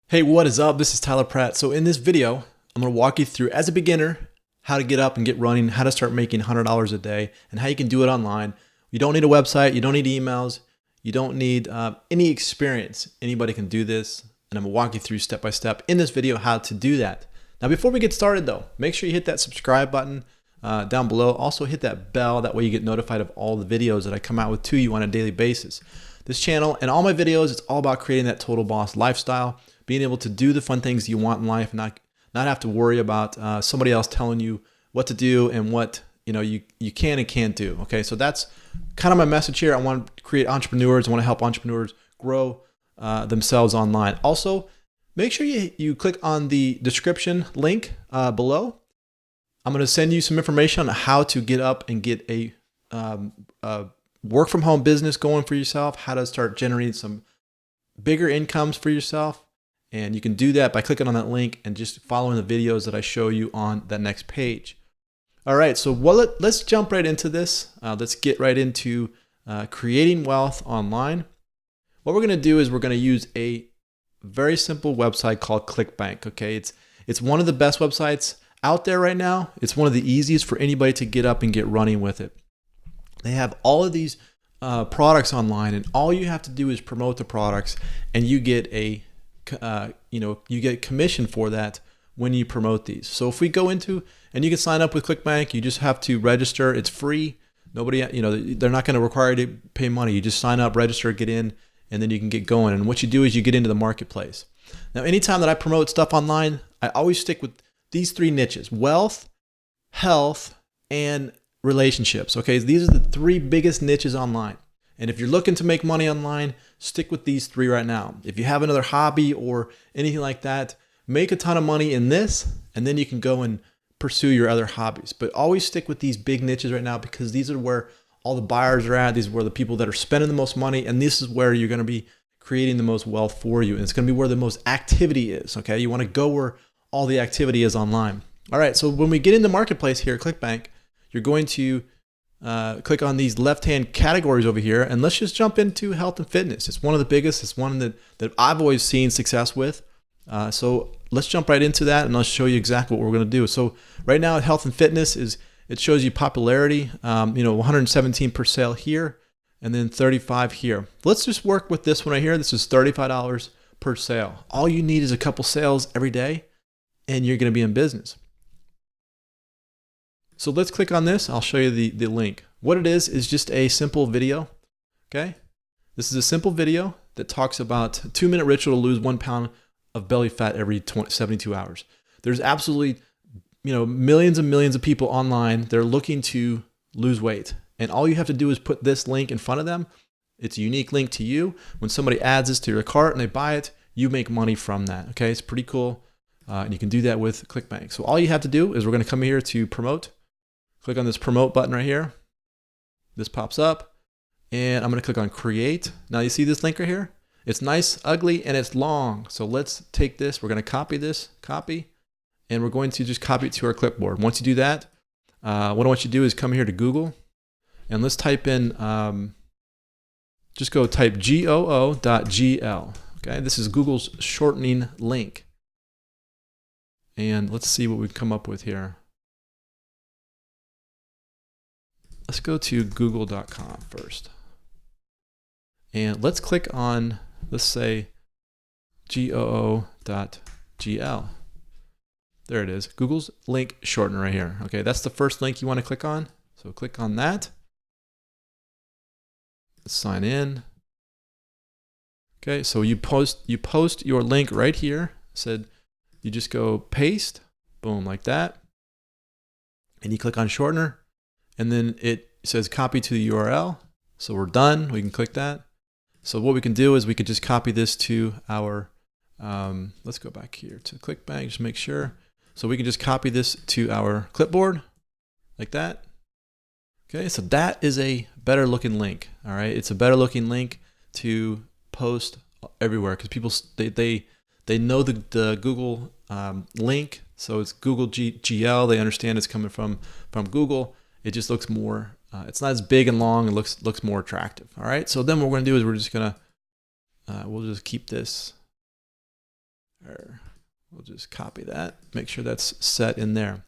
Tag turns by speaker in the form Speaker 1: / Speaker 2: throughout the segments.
Speaker 1: Hey, what is up? This is Tyler Pratt. So in this video, I'm going to walk you through, as a beginner, how to get up and get running, how to start making $100 a day, and how you can do it online. You don't need a website. You don't need emails. You don't need any experience. Anybody can do this, and I'm going to walk you through step by step in this video how to do that. Now, before we get started, though, make sure you hit that subscribe button down below. Also, hit that bell. That way you get notified of all the videos that I come out with to you on a daily basis. This channel and all my videos, it's all about creating that total boss lifestyle, being able to do the fun things you want in life, and not have to worry about somebody else telling you what to do and what you can and can't do. Okay, so that's kind of my message here. I want to create entrepreneurs. I want to help entrepreneurs grow themselves online. Also, make sure you click on the description link below. I'm going to send you some information on how to get up and get a work from home business going for yourself, how to start generating some bigger incomes for yourself. And you can do that by clicking on that link and just following the videos that I show you on that next page. All right, so let's jump right into this. Let's get right into creating wealth online. What we're going to do is we're going to use a very simple website called ClickBank. Okay, it's one of the best websites out there right now. It's one of the easiest for anybody to get up and get running with it. They have all of these products online, and all you have to do is promote the products, and you get you get commission for that when you promote these. So if we go into, and you can sign up with ClickBank, you just have to register. It's free. Nobody, they're not going to require you to pay money. You just sign up, register, get in, and then you can get going. And what you do is you get into the marketplace. Now, anytime that I promote stuff online, I always stick with these three niches: wealth, health, and relationships. Okay, these are the three biggest niches online. And if you're looking to make money online, stick with these three right now. If you have another hobby or anything like that, make a ton of money in this, and then you can go and pursue your other hobbies. But always stick with these big niches right now, because these are where all the buyers are at. These are where the people that are spending the most money, and this is where you're going to be creating the most wealth for you. And it's going to be where the most activity is. Okay, you want to go where all the activity is online. All right, so when we get in the marketplace here at ClickBank, you're going to click on these left-hand categories over here, and let's just jump into health and fitness. It's one of the biggest. It's one that I've always seen success with. So let's jump right into that, and I'll show you exactly what we're going to do. So right now, health and fitness it shows you popularity. 117 per sale here, and then 35 here. Let's just work with this one right here. This is $35 per sale. All you need is a couple sales every day, and you're going to be in business. So let's click on this. I'll show you the link. What it is just a simple video. Okay, this is a simple video that talks about a 2-minute ritual to lose 1 pound of belly fat every 72 hours. There's absolutely millions and millions of people online. They're looking to lose weight, and all you have to do is put this link in front of them. It's a unique link to you. When somebody adds this to your cart and they buy it, you make money from that. Okay, it's pretty cool, and you can do that with ClickBank. So all you have to do is we're going to come here to promote. Click on this promote button right here. This pops up, and I'm going to click on create. Now you see this link right here? It's nice, ugly, and it's long. So let's take this. We're going to copy this, and we're going to just copy it to our clipboard. Once you do that, what I want you to do is come here to Google, and let's type in, just go type goo.gl. Okay, this is Google's shortening link. And let's see what we come up with here. Let's go to google.com first. And let's click on, let's say, goo.gl. There it is, Google's link shortener right here. Okay, that's the first link you want to click on. So click on that. Let's sign in. Okay, so you post your link right here. Said you just go paste, boom, like that. And you click on shortener. And then it says copy to the URL. So we're done. We can click that. So what we can do is we could just copy this to our, let's go back here to ClickBank, just make sure. So we can just copy this to our clipboard like that. Okay, so that is a better looking link. All right, it's a better looking link to post everywhere, because people, they know the Google link. So it's Google GL. They understand it's coming from Google. It just looks more, it's not as big and long. It looks more attractive. All right. So then what we're going to do is we're just going to, we'll just keep this. Or we'll just copy that, make sure that's set in there.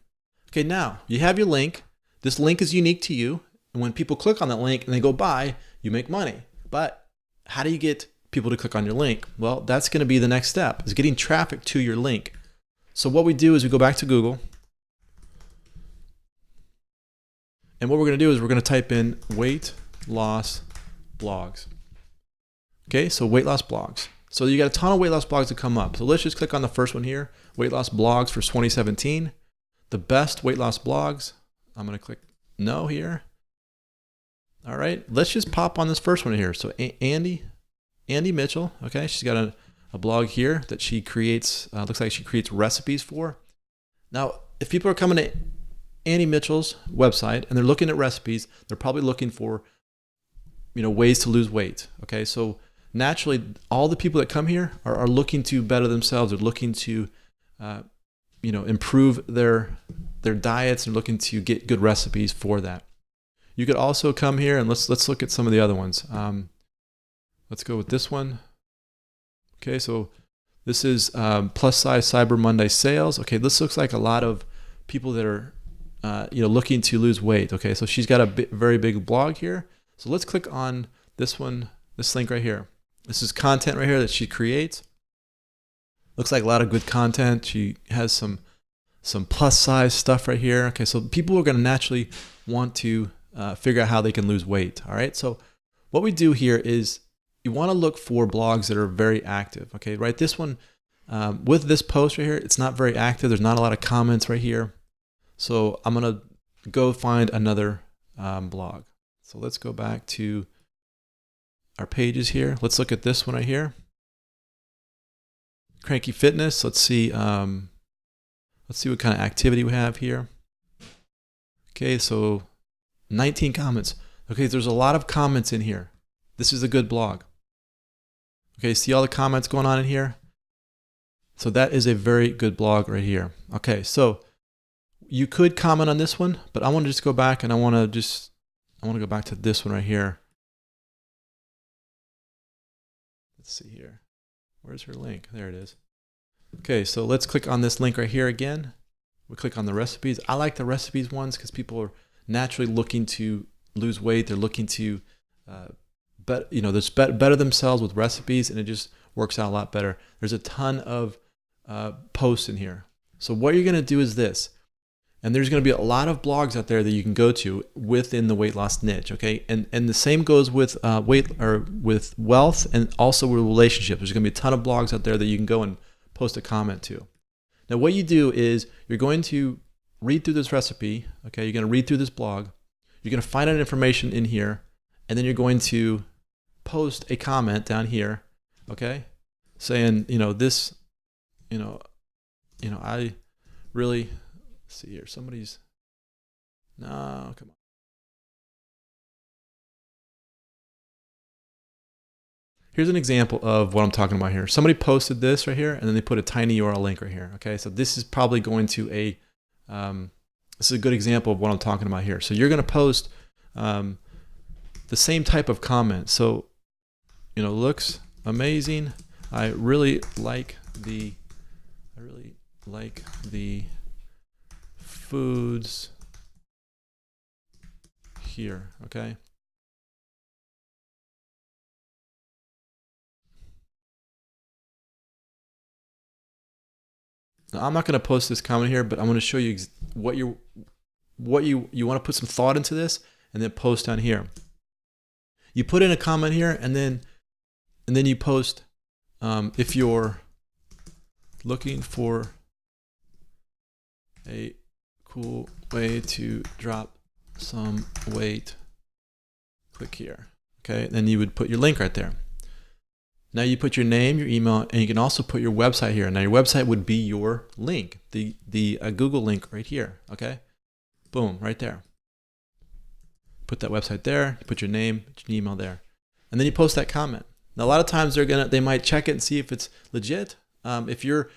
Speaker 1: Okay, now you have your link. This link is unique to you. And when people click on that link and they go buy, you make money. But how do you get people to click on your link? Well, that's going to be the next step, is getting traffic to your link. So what we do is we go back to Google. And what we're going to do is we're going to type in weight loss blogs. Okay, so weight loss blogs. So you got a ton of weight loss blogs to come up. So let's just click on the first one here, weight loss blogs for 2017. The best weight loss blogs. I'm going to click no here. All right, let's just pop on this first one here. So Andy Mitchell, okay, she's got a blog here that she creates, looks like she creates recipes for. Now, if people are coming to Andy Mitchell's website and they're looking at recipes, they're probably looking for, ways to lose weight, okay? So naturally, all the people that come here are looking to better themselves. They're looking to, improve their diets and looking to get good recipes for that. You could also come here and let's look at some of the other ones. Let's go with this one. Okay, so this is plus size Cyber Monday sales. Okay, this looks like a lot of people that are looking to lose weight. Okay, so she's got a very big blog here. So let's click on this one, this link right here. This is content right here that she creates. Looks like a lot of good content. She has some plus size stuff right here. Okay, so people are going to naturally want to figure out how they can lose weight. All right, so what we do here is you want to look for blogs that are very active. Okay, right, this one with this post right here, it's not very active. There's not a lot of comments right here. So I'm going to go find another blog. So let's go back to our pages here. Let's look at this one right here. Cranky Fitness. Let's see what kind of activity we have here. Okay, so 19 comments. Okay, there's a lot of comments in here. This is a good blog. Okay, see all the comments going on in here? So that is a very good blog right here. Okay, so you could comment on this one, but I want to just go back and I want to go back to this one right here. Let's see here. Where's her link? There it is. Okay, so let's click on this link right here again. We click on the recipes. I like the recipes ones because people are naturally looking to lose weight. They're looking to better themselves with recipes, and it just works out a lot better. There's a ton of posts in here. So what you're going to do is this, and there's going to be a lot of blogs out there that you can go to within the weight loss niche, okay? And the same goes with with wealth and also with relationships. There's going to be a ton of blogs out there that you can go and post a comment to. Now, what you do is you're going to read through this recipe, okay? You're going to read through this blog. You're going to find out information in here, and then you're going to post a comment down here, okay? Saying, I really, let's see here, no, come on. Here's an example of what I'm talking about here. Somebody posted this right here, and then they put a tiny URL link right here, okay? So this is probably going to this is a good example of what I'm talking about here. So you're going to post the same type of comment. So, looks amazing. I really like the foods here, okay? Now, I'm not going to post this comment here, but I'm going to show you what you want to put some thought into this, and then post down here. You put in a comment here, and then you post if you're looking for a cool way to drop some weight, click here. Okay, then you would put your link right there. Now you put your name, your email, and you can also put your website here. Now your website would be your link, the Google link right here. Okay, boom, right there. Put that website there. You put your name, your email there, and then you post that comment. Now a lot of times they might check it and see if it's legit. If you're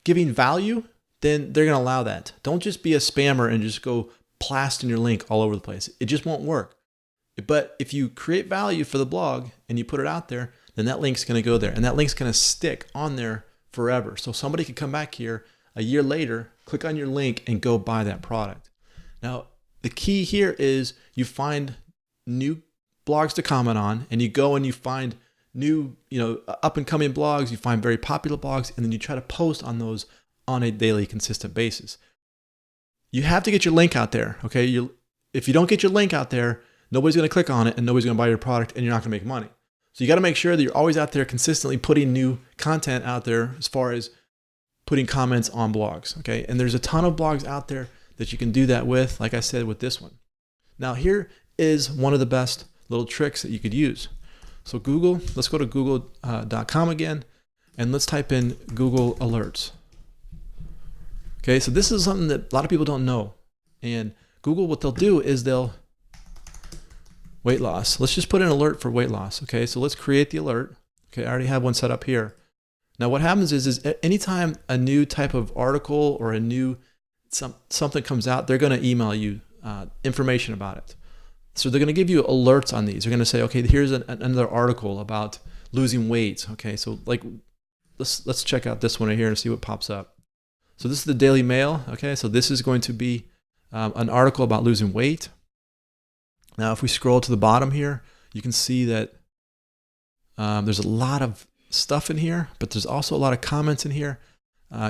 Speaker 1: giving value, then they're gonna allow that. Don't just be a spammer and just go plastering your link all over the place. It just won't work. But if you create value for the blog and you put it out there, then that link's going to go there, and that link's going to stick on there forever. So somebody could come back here a year later, click on your link and go buy that product. Now, the key here is you find new blogs to comment on, and you go and you find new, up and coming blogs, you find very popular blogs, and then you try to post on those on a daily consistent basis. You have to get your link out there, okay? If you don't get your link out there, nobody's going to click on it and nobody's going to buy your product, and you're not going to make money. So you got to make sure that you're always out there consistently putting new content out there as far as putting comments on blogs, okay? And there's a ton of blogs out there that you can do that with, like I said, with this one. Now here is one of the best little tricks that you could use. So Google, let's go to google.com again, and let's type in Google Alerts. Okay, so this is something that a lot of people don't know. And Google, what they'll do is they'll weight loss. Let's just put an alert for weight loss. Okay, so let's create the alert. Okay, I already have one set up here. Now what happens is anytime a new type of article or a new something comes out, they're going to email you information about it. So they're going to give you alerts on these. They're going to say, okay, here's another article about losing weight. Okay, so like let's check out this one right here and see what pops up. So this is the Daily Mail. Okay, so this is going to be an article about losing weight. Now, if we scroll to the bottom here, you can see that there's a lot of stuff in here, but there's also a lot of comments in here.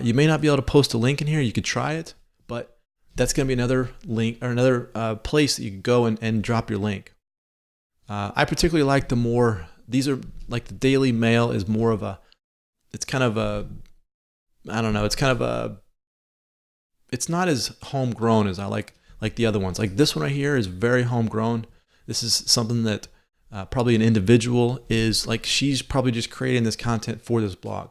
Speaker 1: You may not be able to post a link in here. You could try it, but that's going to be another link or another place that you can go and drop your link. I particularly like these are like the Daily Mail is more of it's kind of it's not as homegrown as I like the other ones. Like this one right here is very homegrown. This is something that probably an individual is like, she's probably just creating this content for this blog.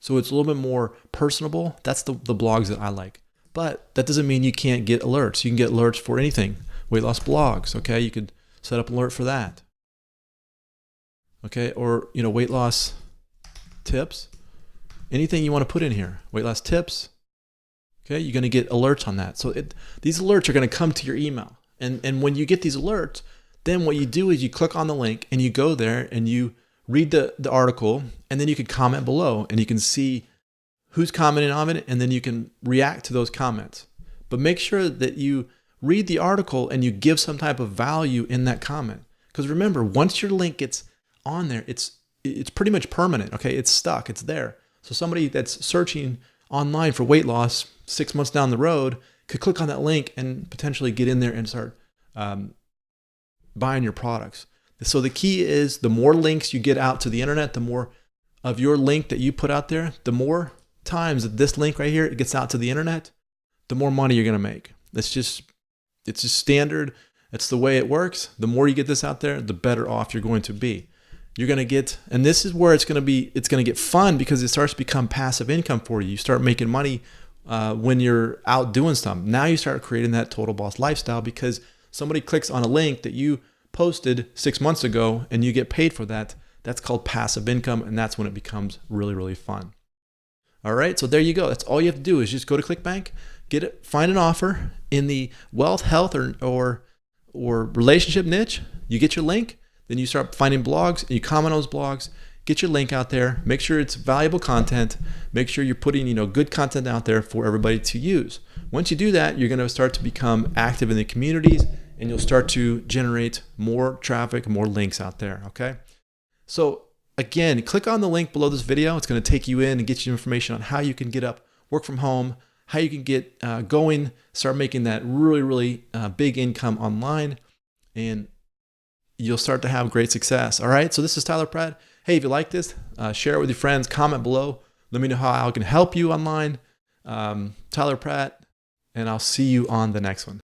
Speaker 1: So it's a little bit more personable. That's the blogs that I like. But that doesn't mean you can't get alerts. You can get alerts for anything. Weight loss blogs, okay? You could set up an alert for that. Okay, or weight loss tips. Anything you want to put in here. Weight loss tips. Okay, you're going to get alerts on that. So these alerts are going to come to your email. And when you get these alerts, then what you do is you click on the link and you go there and you read the article, and then you can comment below and you can see who's commenting on it, and then you can react to those comments. But make sure that you read the article and you give some type of value in that comment. Because remember, once your link gets on there, it's pretty much permanent, okay? It's stuck, it's there. So somebody that's searching online for weight loss 6 months down the road could click on that link and potentially get in there and start buying your products. So the key is the more links you get out to the internet, the more of your link that you put out there, the more times that this link right here it gets out to the internet, the more money you're going to make. It's just standard. It's the way it works. The more you get this out there, the better off you're going to be. You're going to get, and this is where it's going to get fun, because it starts to become passive income for you. You start making money when you're out doing something. Now you start creating that total boss lifestyle because somebody clicks on a link that you posted 6 months ago and you get paid for that. That's called passive income, and that's when it becomes really, really fun. All right, so there you go. That's all you have to do is just go to ClickBank, find an offer in the wealth, health, or relationship niche. You get your link, then you start finding blogs and you comment on those blogs. Get your link out there. Make sure it's valuable content. Make sure you're putting good content out there for everybody to use. Once you do that, you're going to start to become active in the communities, and you'll start to generate more traffic, more links out there. Okay, so again, click on the link below this video. It's going to take you in and get you information on how you can get up, work from home, how you can get going, start making that really, really big income online, and you'll start to have great success. All right, so this is Tyler Pratt. Hey, if you like this, share it with your friends, comment below. Let me know how I can help you online. Tyler Pratt, and I'll see you on the next one.